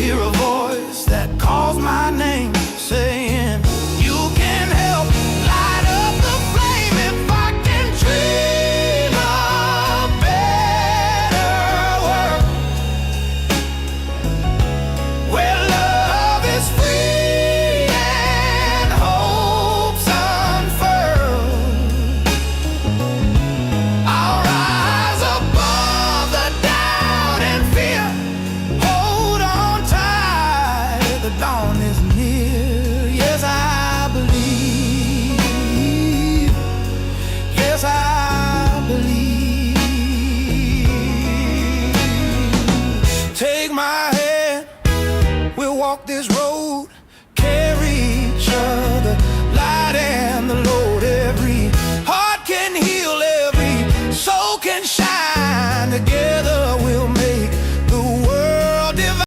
hear a voice that calls my name, saying, "You can help light up the flame if I can dream a better world, where love is free and hope's unfurled. I'll rise above the doubt and fear. Hold on tight, the dawn is near. Yes, I believe. Yes, I believe. Take my hand, we'll walk this road